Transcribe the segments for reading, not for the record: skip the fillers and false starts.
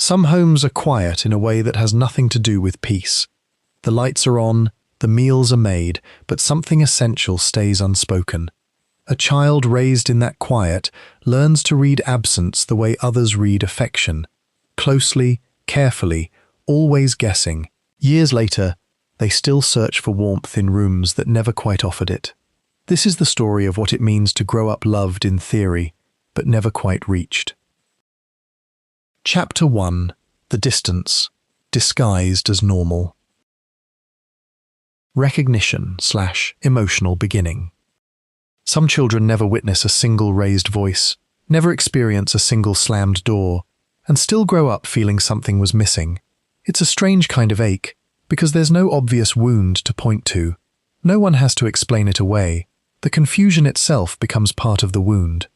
Some homes are quiet in a way that has nothing to do with peace. The lights are on, the meals are made, but something essential stays unspoken. A child raised in that quiet learns to read absence the way others read affection. Closely, carefully, always guessing. Years later, they still search for warmth in rooms that never quite offered it. This is the story of what it means to grow up loved in theory, but never quite reached. Chapter 1. The Distance, Disguised as Normal. Recognition/emotional beginning. Some children never witness a single raised voice, never experience a single slammed door, and still grow up feeling something was missing. It's a strange kind of ache, because there's no obvious wound to point to. No one has to explain it away. The confusion itself becomes part of the wound.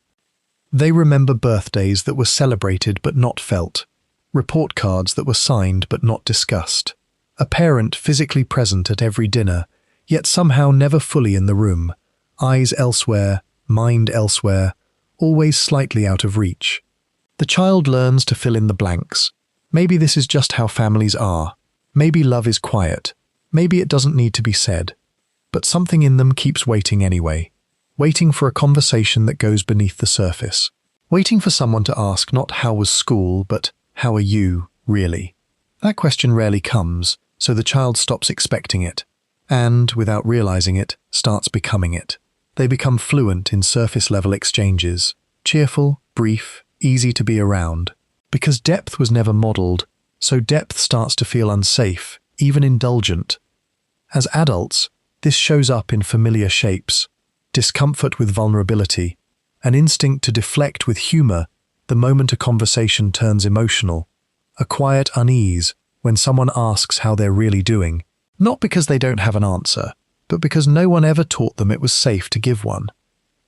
They remember birthdays that were celebrated but not felt, report cards that were signed but not discussed, a parent physically present at every dinner, yet somehow never fully in the room, eyes elsewhere, mind elsewhere, always slightly out of reach. The child learns to fill in the blanks. Maybe this is just how families are. Maybe love is quiet. Maybe it doesn't need to be said. But something in them keeps waiting anyway. Waiting for a conversation that goes beneath the surface. Waiting for someone to ask not how was school, but how are you, really? That question rarely comes, so the child stops expecting it. And, without realizing it, starts becoming it. They become fluent in surface-level exchanges. Cheerful, brief, easy to be around. Because depth was never modeled, so depth starts to feel unsafe, even indulgent. As adults, this shows up in familiar shapes. Discomfort with vulnerability, an instinct to deflect with humor the moment a conversation turns emotional, a quiet unease when someone asks how they're really doing, not because they don't have an answer, but because no one ever taught them it was safe to give one.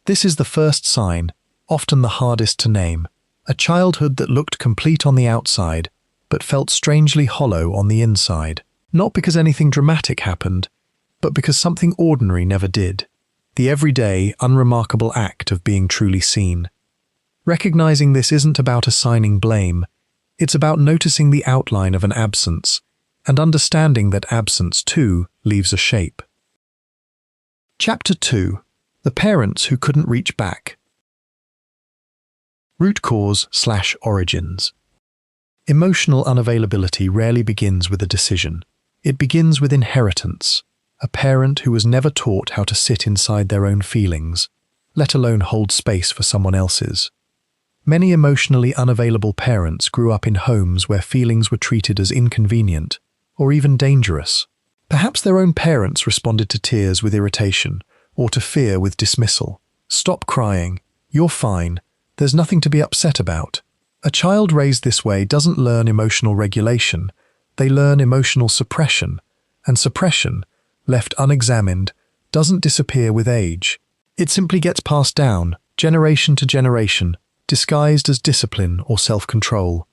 This is the first sign, often the hardest to name, a childhood that looked complete on the outside, but felt strangely hollow on the inside, not because anything dramatic happened, but because something ordinary never did. The everyday, unremarkable act of being truly seen. Recognizing this isn't about assigning blame, it's about noticing the outline of an absence, and understanding that absence, too, leaves a shape. Chapter 2. The Parents Who Couldn't Reach Back. Root cause/origins. Emotional unavailability rarely begins with a decision. It begins with inheritance. A parent who was never taught how to sit inside their own feelings, let alone hold space for someone else's. Many emotionally unavailable parents grew up in homes where feelings were treated as inconvenient or even dangerous. Perhaps their own parents responded to tears with irritation or to fear with dismissal. Stop crying. You're fine. There's nothing to be upset about. A child raised this way doesn't learn emotional regulation. They learn emotional suppression, and suppression, left unexamined, doesn't disappear with age. It simply gets passed down, generation to generation, disguised as discipline or self-control.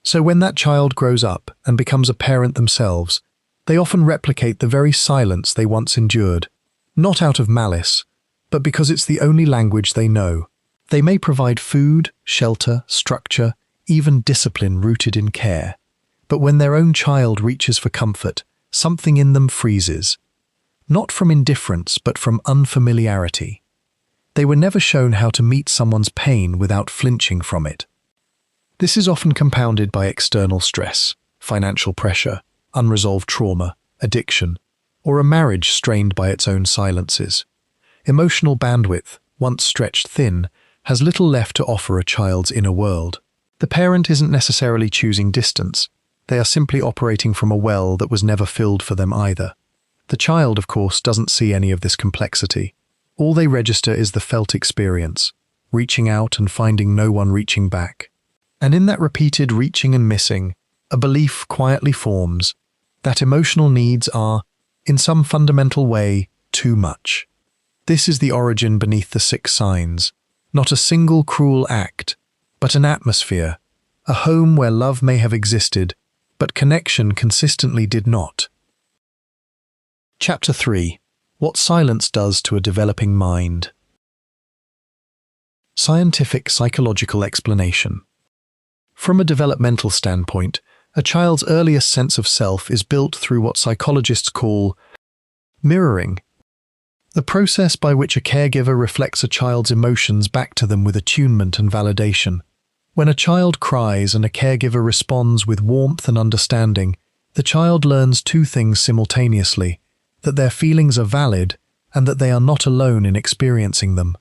So when that child grows up and becomes a parent themselves, they often replicate the very silence they once endured, not out of malice, but because it's the only language they know. They may provide food, shelter, structure, even discipline rooted in care. But when their own child reaches for comfort, something in them freezes. Not from indifference, but from unfamiliarity. They were never shown how to meet someone's pain without flinching from it. This is often compounded by external stress, financial pressure, unresolved trauma, addiction, or a marriage strained by its own silences. Emotional bandwidth, once stretched thin, has little left to offer a child's inner world. The parent isn't necessarily choosing distance. They are simply operating from a well that was never filled for them either. The child, of course, doesn't see any of this complexity. All they register is the felt experience, reaching out and finding no one reaching back. And in that repeated reaching and missing, a belief quietly forms that emotional needs are, in some fundamental way, too much. This is the origin beneath the 6 signs. Not a single cruel act, but an atmosphere, a home where love may have existed, but connection consistently did not. Chapter 3. What silence does to a developing mind. Scientific psychological explanation. From a developmental standpoint, a child's earliest sense of self is built through what psychologists call mirroring, the process by which a caregiver reflects a child's emotions back to them with attunement and validation. When a child cries and a caregiver responds with warmth and understanding, the child learns two things simultaneously: that their feelings are valid and that they are not alone in experiencing them.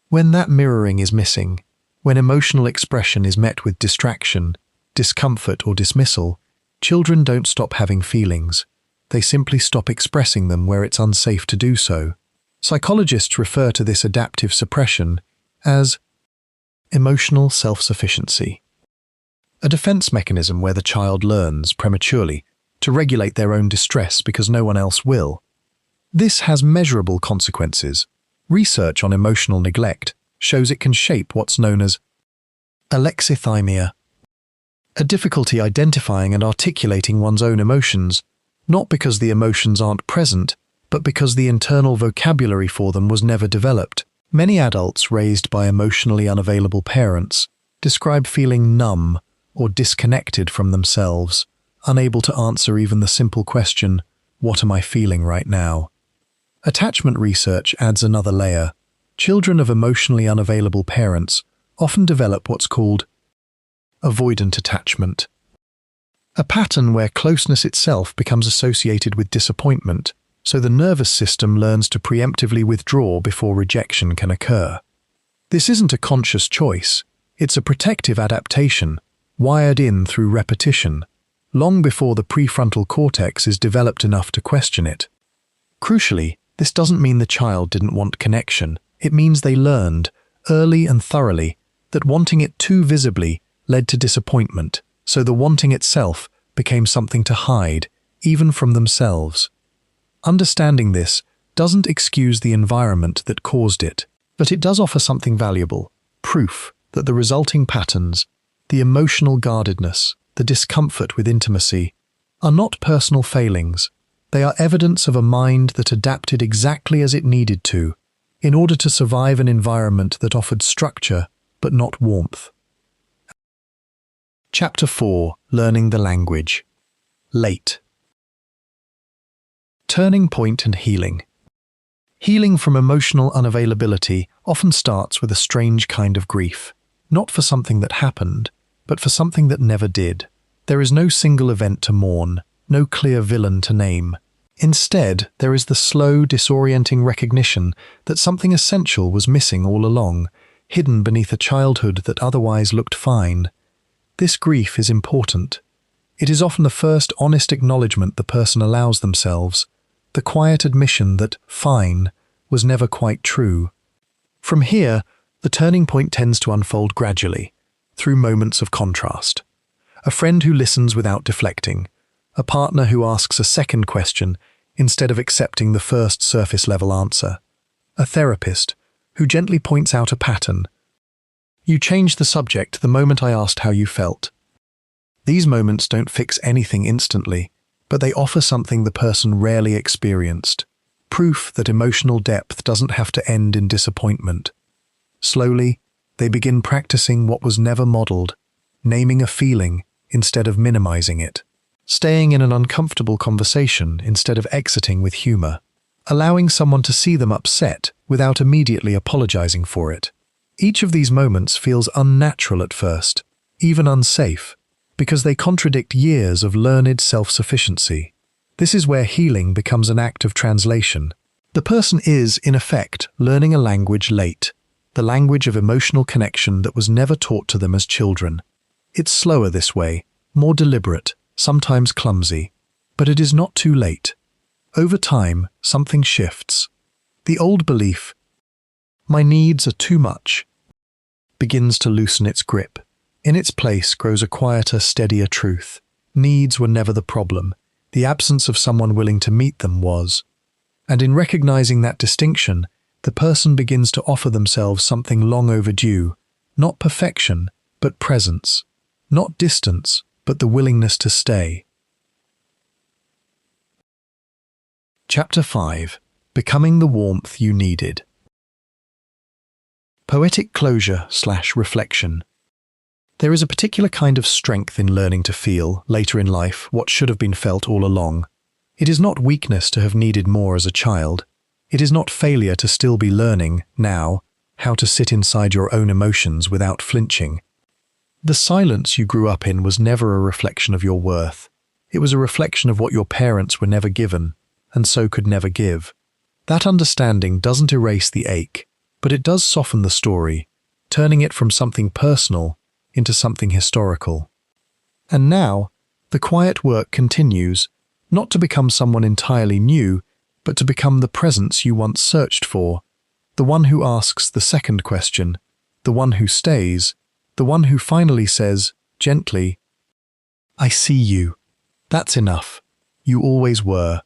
When that mirroring is missing, when emotional expression is met with distraction, discomfort, or dismissal, children don't stop having feelings. They simply stop expressing them where it's unsafe to do so. Psychologists refer to this adaptive suppression as emotional self-sufficiency, a defense mechanism where the child learns, prematurely, to regulate their own distress because no one else will. This has measurable consequences. Research on emotional neglect shows it can shape what's known as alexithymia, a difficulty identifying and articulating one's own emotions, not because the emotions aren't present, but because the internal vocabulary for them was never developed. Many adults raised by emotionally unavailable parents describe feeling numb or disconnected from themselves, unable to answer even the simple question, "What am I feeling right now?" Attachment research adds another layer. Children of emotionally unavailable parents often develop what's called avoidant attachment, a pattern where closeness itself becomes associated with disappointment, so the nervous system learns to preemptively withdraw before rejection can occur. This isn't a conscious choice, it's a protective adaptation, wired in through repetition, long before the prefrontal cortex is developed enough to question it. Crucially, this doesn't mean the child didn't want connection. It means they learned, early and thoroughly, that wanting it too visibly led to disappointment, so the wanting itself became something to hide, even from themselves. Understanding this doesn't excuse the environment that caused it, but it does offer something valuable: proof that the resulting patterns, the emotional guardedness, the discomfort with intimacy, are not personal failings. They are evidence of a mind that adapted exactly as it needed to, in order to survive an environment that offered structure but not warmth. Chapter 4: Learning the Language. Late. Turning point and healing. Healing from emotional unavailability often starts with a strange kind of grief, not for something that happened, but for something that never did. There is no single event to mourn, no clear villain to name. Instead, there is the slow, disorienting recognition that something essential was missing all along, hidden beneath a childhood that otherwise looked fine. This grief is important. It is often the first honest acknowledgement the person allows themselves, the quiet admission that fine was never quite true. From here, the turning point tends to unfold gradually, through moments of contrast. A friend who listens without deflecting, a partner who asks a second question instead of accepting the first surface-level answer, a therapist who gently points out a pattern. You changed the subject the moment I asked how you felt. These moments don't fix anything instantly, but they offer something the person rarely experienced: proof that emotional depth doesn't have to end in disappointment. Slowly, they begin practicing what was never modeled, naming a feeling instead of minimizing it, staying in an uncomfortable conversation instead of exiting with humor, allowing someone to see them upset without immediately apologizing for it. Each of these moments feels unnatural at first, even unsafe, because they contradict years of learned self-sufficiency. This is where healing becomes an act of translation. The person is, in effect, learning a language late, the language of emotional connection that was never taught to them as children. It's slower this way, more deliberate, sometimes clumsy, but it is not too late. Over time, something shifts. The old belief, "my needs are too much," begins to loosen its grip. In its place grows a quieter, steadier truth. Needs were never the problem. The absence of someone willing to meet them was. And in recognizing that distinction, the person begins to offer themselves something long overdue, not perfection, but presence, not distance, but the willingness to stay. Chapter 5: Becoming the Warmth You Needed. Poetic closure/reflection. There is a particular kind of strength in learning to feel, later in life, what should have been felt all along. It is not weakness to have needed more as a child. It is not failure to still be learning, now, how to sit inside your own emotions without flinching. The silence you grew up in was never a reflection of your worth. It was a reflection of what your parents were never given, and so could never give. That understanding doesn't erase the ache, but it does soften the story, turning it from something personal into something historical. And now, the quiet work continues, not to become someone entirely new, but to become the presence you once searched for, the one who asks the second question, the one who stays, the one who finally says, gently, "I see you. That's enough. You always were."